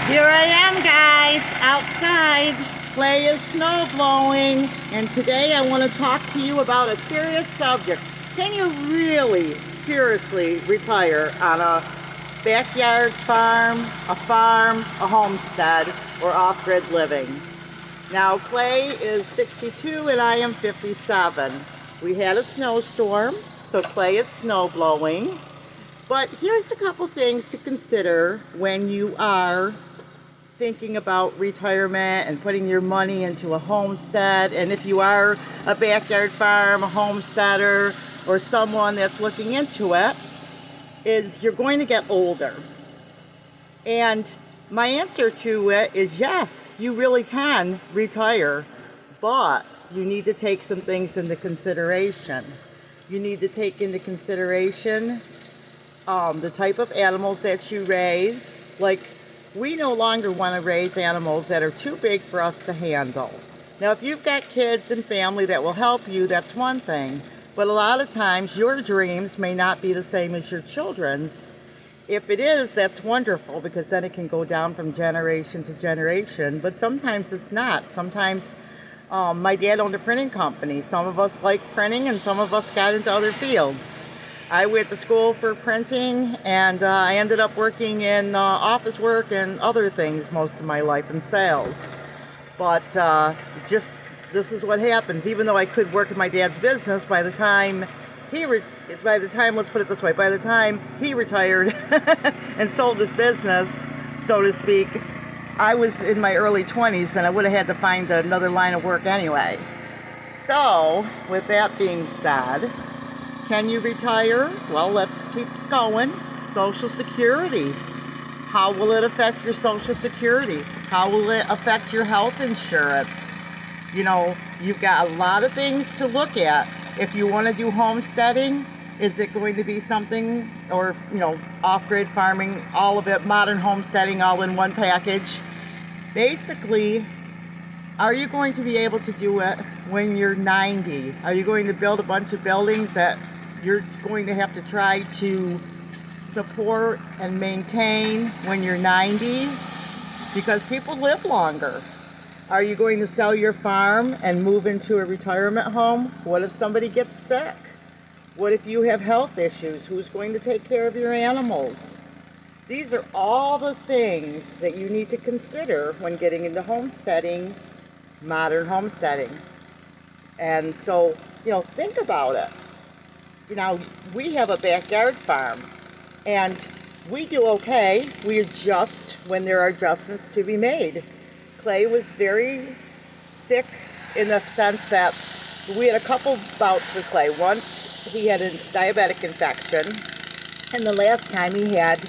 Here I am, guys, outside. Clay is snow blowing, and today I want to talk to you about a serious subject. Can you really seriously retire on a backyard farm, a homestead, or off-grid living? Now, Clay is 62 and I am 57. We had a snowstorm, so Clay is snow blowing. But here's a couple things to consider when you are thinking about retirement and putting your money into a homestead. And if you are a backyard farm, a homesteader, or someone that's looking into it, is you're going to get older. And my answer to it is yes, you really can retire, but you need to take some things into consideration. You need to take into consideration the type of animals that you raise. Like, we no longer want to raise animals that are too big for us to handle. Now, if you've got kids and family that will help you, that's one thing. But a lot of times, your dreams may not be the same as your children's. If it is, that's wonderful, because then it can go down from generation to generation. But sometimes it's not. Sometimes, my dad owned a printing company. Some of us like printing, and some of us got into other fields. I went to school for printing, and I ended up working in office work and other things most of my life in sales. But this is what happens. Even though I could work in my dad's business, by the time let's put it this way, by the time he retired and sold his business, so to speak, I was in my early 20s, and I would have had to find another line of work anyway. So, with that being said, can you retire? Well, let's keep going. Social Security. How will it affect your Social Security? How will it affect your health insurance? You know, you've got a lot of things to look at. If you want to do homesteading, is it going to be something, or, off-grid farming, all of it, modern homesteading, all in one package? Basically, are you going to be able to do it when you're 90? Are you going to build a bunch of buildings that you're going to have to try to support and maintain when you're 90? Because people live longer. Are you going to sell your farm and move into a retirement home? What if somebody gets sick? What if you have health issues? Who's going to take care of your animals? These are all the things that you need to consider when getting into homesteading, modern homesteading. And so, think about it. We have a backyard farm, and we do okay. We adjust when there are adjustments to be made. Clay was very sick in the sense that we had a couple bouts with Clay. Once he had a diabetic infection, and the last time he had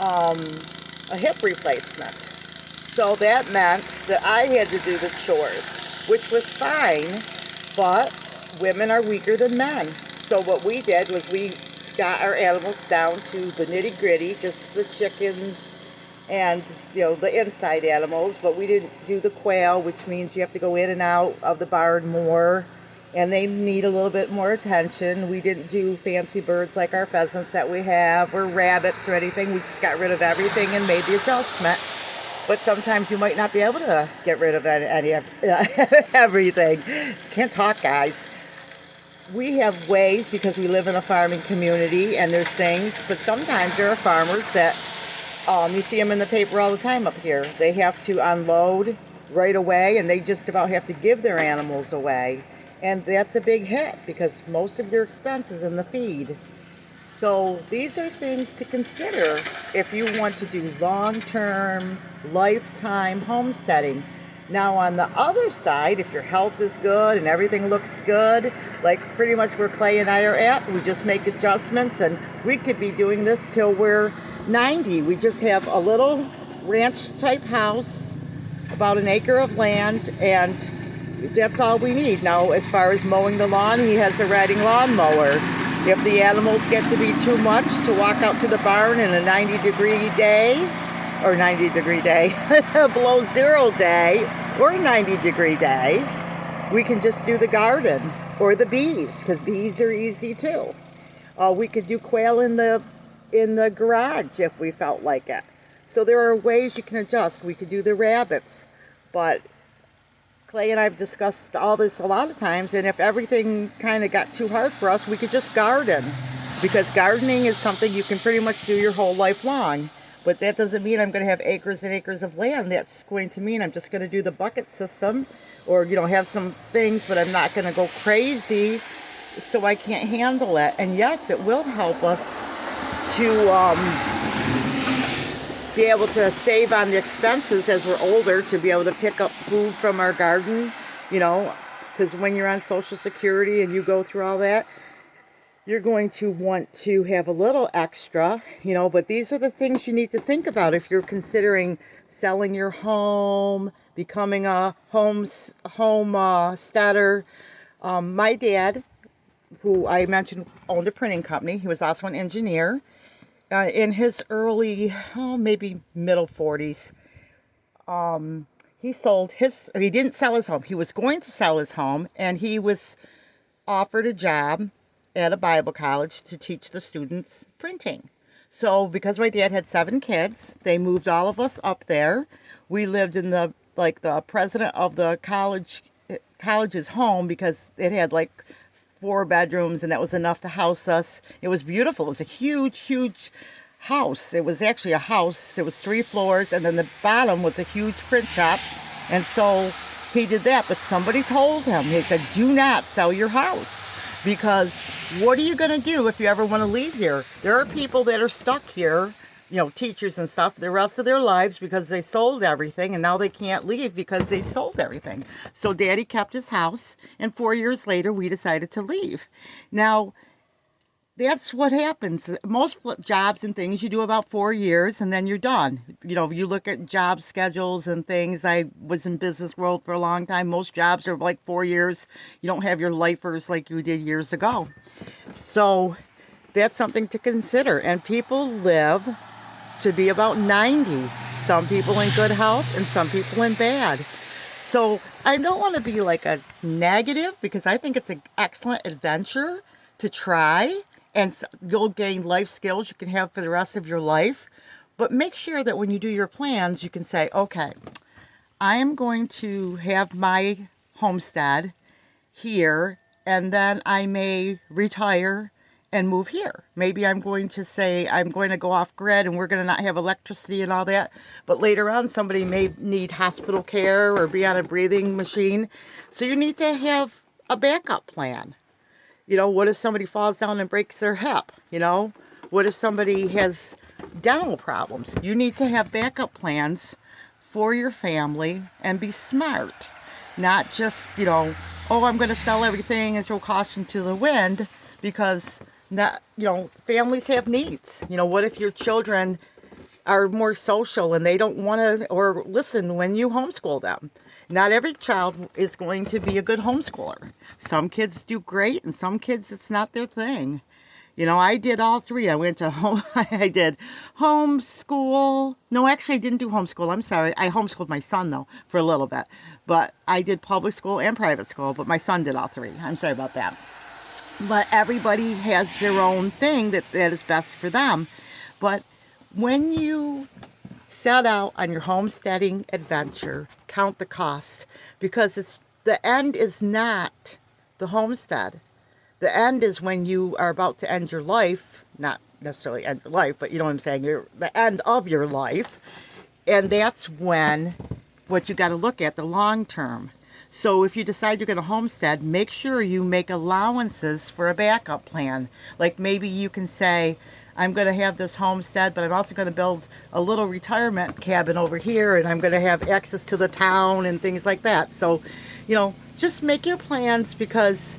a hip replacement. So that meant that I had to do the chores, which was fine, but women are weaker than men. So what we did was we got our animals down to the nitty-gritty, just the chickens and, the inside animals, but we didn't do the quail, which means you have to go in and out of the barn more, and they need a little bit more attention. We didn't do fancy birds like our pheasants that we have, or rabbits or anything. We just got rid of everything and made the adjustment. But sometimes you might not be able to get rid of everything. Can't talk, guys. We have ways, because we live in a farming community, and there's things, but sometimes there are farmers that, you see them in the paper all the time up here. They have to unload right away, and they just about have to give their animals away. And that's a big hit, because most of your expense is in the feed. So these are things to consider if you want to do long-term, lifetime homesteading. Now, on the other side, if your health is good and everything looks good, like pretty much where Clay and I are at, we just make adjustments, and we could be doing this till we're 90. We just have a little ranch-type house, about an acre of land, and that's all we need. Now, as far as mowing the lawn, he has a riding lawnmower. If the animals get to be too much to walk out to the barn in a 90-degree day, or 90-degree day, below zero day, or a 90-degree day, we can just do the garden, or the bees, because bees are easy too. We could do quail in the garage if we felt like it. So there are ways you can adjust. We could do the rabbits, but Clay and I have discussed all this a lot of times, and if everything kind of got too hard for us, we could just garden, because gardening is something you can pretty much do your whole life long. But that doesn't mean I'm going to have acres and acres of land. That's going to mean I'm just going to do the bucket system, or have some things, but I'm not going to go crazy, so I can't handle it. And yes, it will help us to be able to save on the expenses as we're older, to be able to pick up food from our garden, because when you're on Social Security and you go through all that, you're going to want to have a little extra, but these are the things you need to think about if you're considering selling your home, becoming a homesteader. My dad, who I mentioned owned a printing company, he was also an engineer. In his early, maybe middle 40s, he didn't sell his home. He was going to sell his home, and he was offered a job at a Bible college to teach the students printing. So because my dad had 7 kids, they moved all of us up there. We lived in the president of the college's home, because it had 4 bedrooms, and that was enough to house us. It was beautiful. It was a huge house. It was actually a house. It was 3 floors, and then the bottom was a huge print shop. And so he did that, but somebody told him, he said, do not sell your house, because what are you going to do if you ever want to leave here? There are people that are stuck here, teachers and stuff, the rest of their lives, because they sold everything, and now they can't leave because they sold everything. So Daddy kept his house, and 4 years later, we decided to leave. Now, that's what happens. Most jobs and things, you do about 4 years, and then you're done. You look at job schedules and things. I was in business world for a long time. Most jobs are 4 years. You don't have your lifers like you did years ago. So that's something to consider. And people live to be about 90. Some people in good health and some people in bad. So I don't want to be a negative, because I think it's an excellent adventure to try, and you'll gain life skills you can have for the rest of your life. But make sure that when you do your plans, you can say, okay, I am going to have my homestead here, and then I may retire and move here. Maybe I'm going to say I'm going to go off grid, and we're going to not have electricity and all that. But later on, somebody may need hospital care or be on a breathing machine. So you need to have a backup plan. What if somebody falls down and breaks their hip? What if somebody has dental problems? You need to have backup plans for your family and be smart. Not just, I'm going to sell everything and throw caution to the wind, because families have needs. What if your children are more social and they don't want to or listen when you homeschool them? Not every child is going to be a good homeschooler. Some kids do great, and some kids, it's not their thing. I did all 3. I went to I did homeschool. No, actually, I didn't do homeschool. I'm sorry. I homeschooled my son, though, for a little bit. But I did public school and private school, but my son did all 3. I'm sorry about that. But everybody has their own thing that is best for them. But when you set out on your homesteading adventure, count the cost, because the end is not the homestead. The end is when you are about to end your life, not necessarily end your life, but you know what I'm saying, the end of your life. And that's when what you got to look at, the long term. So if you decide you're going to homestead, make sure you make allowances for a backup plan. Like maybe you can say, I'm going to have this homestead, but I'm also going to build a little retirement cabin over here, and I'm going to have access to the town and things like that. So, just make your plans, because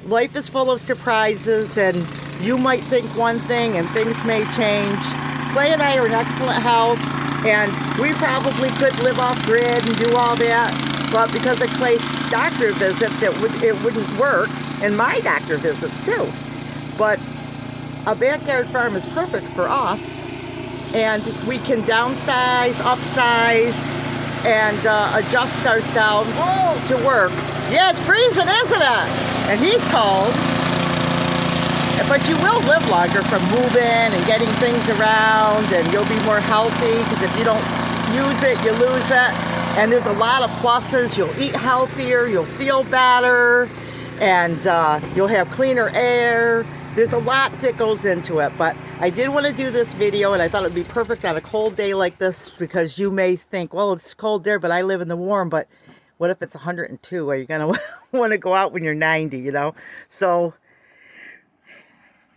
life is full of surprises, and you might think one thing and things may change. Clay and I are in excellent health, and we probably could live off grid and do all that. But because of Clay's doctor visits, it wouldn't work, and my doctor visits too. But a backyard farm is perfect for us, and we can downsize, upsize, and adjust ourselves to work. Yeah, it's freezing, isn't it? And he's cold. But you will live longer from moving and getting things around, and you'll be more healthy, because if you don't use it, you lose it. And there's a lot of pluses. You'll eat healthier, you'll feel better, and you'll have cleaner air. There's a lot that goes into it, but I did want to do this video, and I thought it would be perfect on a cold day like this, because you may think, well, it's cold there, but I live in the warm. But what if it's 102? Are you going to want to go out when you're 90, you know? So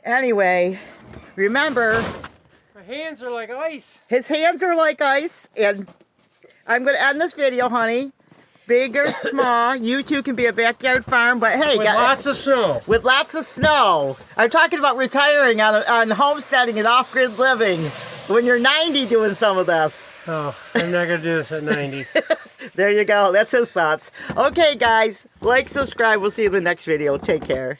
anyway, remember, my hands are like ice. His hands are like ice, and I'm going to end this video, honey. Big or small, you two can be a backyard farm, but hey, with lots of snow. With lots of snow. I'm talking about retiring on homesteading and off-grid living when you're 90 doing some of this. Oh, I'm not going to do this at 90. There you go. That's his thoughts. Okay, guys, like, subscribe. We'll see you in the next video. Take care.